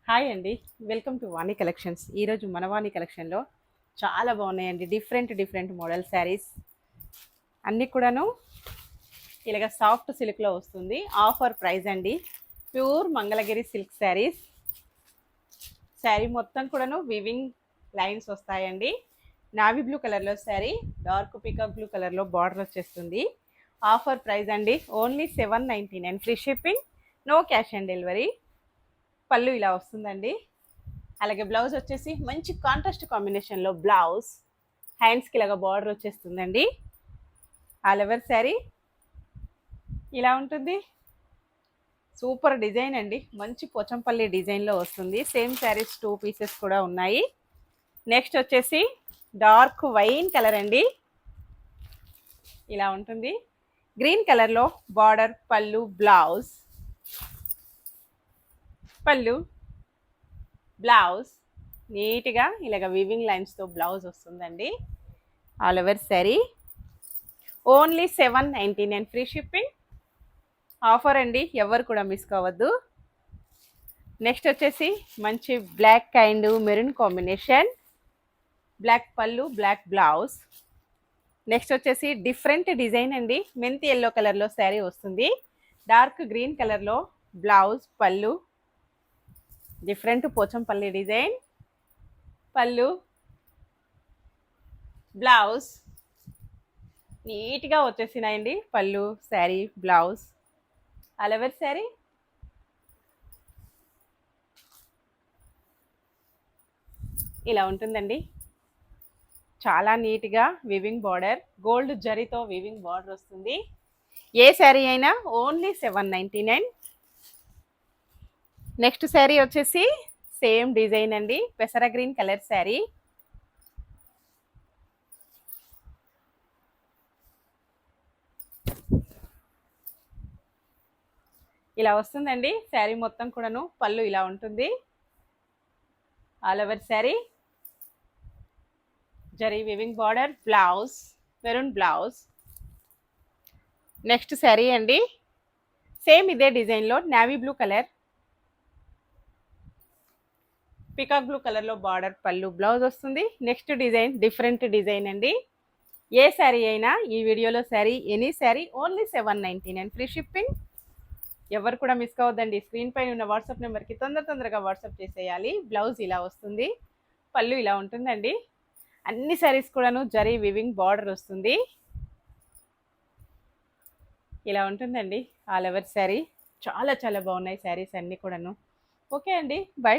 Hi అండి. Welcome to Vani collections. ఈరోజు మన వాణి కలెక్షన్లో చాలా బాగున్నాయండి. డిఫరెంట్ మోడల్ శారీస్ అన్నీ కూడాను ఇలాగ సాఫ్ట్ సిల్క్లో వస్తుంది. ఆఫర్ ప్రైస్ అండి. Pure Mangalagiri silk saris. శారీ మొత్తం కూడాను వివింగ్ లైన్స్ వస్తాయండి. నావీ బ్లూ కలర్లో శారీ, డార్క్ పికాక్ బ్లూ కలర్లో బార్డర్ వచ్చేస్తుంది. ఆఫర్ ప్రైస్ అండి. Only 799. Free shipping, no cash on delivery. పళ్ళు ఇలా వస్తుందండి. అలాగే బ్లౌజ్ వచ్చేసి మంచి కాంట్రాస్ట్ కాంబినేషన్లో బ్లౌజ్, హ్యాండ్స్కి ఇలాగ బార్డర్ వచ్చేస్తుందండి. ఆల్ ఓవర్ శారీ ఇలా ఉంటుంది. సూపర్ డిజైన్ అండి. మంచి పోచంపల్లి డిజైన్లో వస్తుంది. సేమ్ శారీస్ 2 పీసెస్ కూడా ఉన్నాయి. నెక్స్ట్ వచ్చేసి డార్క్ వైన్ కలర్ అండి. ఇలా ఉంటుంది. గ్రీన్ కలర్లో బార్డర్, పళ్ళు, బ్లౌజ్, పళ్ళు, బ్లౌజ్ నీట్గా ఇలాగ వీవింగ్ లైన్స్తో బ్లౌజ్ వస్తుందండి. All over sari only 799. Free shipping offer అండి. ఎవరు కూడా మిస్ కావద్దు. నెక్స్ట్ వచ్చేసి మంచి black and maroon combination, black పళ్ళు, బ్లాక్ బ్లౌజ్. నెక్స్ట్ వచ్చేసి డిఫరెంట్ డిజైన్ అండి. మెంతి ఎల్లో కలర్లో శారీ వస్తుంది. డార్క్ గ్రీన్ కలర్లో బ్లౌజ్, పళ్ళు, డిఫరెంట్ పోచంపల్లి డిజైన్, పళ్ళు, బ్లౌజ్ నీట్గా వచ్చేసినాయండి. పళ్ళు, sari, blouse, all over sari ఇలా ఉంటుందండి. చాలా నీట్గా వివింగ్ బార్డర్, గోల్డ్ జరీతో వివింగ్ బార్డర్ వస్తుంది. ఏ శారీ అయినా ఓన్లీ 799. నెక్స్ట్ శారీ వచ్చేసి సేమ్ డిజైన్ అండి. పెసర గ్రీన్ కలర్ శారీ. ఇలా వస్తుందండి శారీ మొత్తం కూడాను. పళ్ళు ఇలా ఉంటుంది. All over sari zari weaving border, blouse, maroon blouse. Next sari అండి. సేమ్ ఇదే డిజైన్లో navy blue colour, peacock blue కలర్లో బార్డర్, పళ్ళు, బ్లౌజ్ వస్తుంది. నెక్స్ట్ డిజైన్ డిఫరెంట్ డిజైన్ అండి. ఏ శారీ అయినా ఈ వీడియోలో sari, any sari only 799. Free shipping. ఎవరు కూడా మిస్ కావద్దండి. స్క్రీన్ పైన ఉన్న వాట్సాప్ నెంబర్కి తొందరగా వాట్సాప్ చేసేయాలి. బ్లౌజ్ ఇలా వస్తుంది. పళ్ళు ఇలా ఉంటుందండి. అన్ని శారీస్ కూడాను జరీ వివింగ్ బార్డర్ వస్తుంది. ఇలా ఉంటుందండి ఆల్ ఓవర్ శారీ. చాలా బాగున్నాయి శారీస్ అన్నీ కూడాను. ఓకే అండి, బై.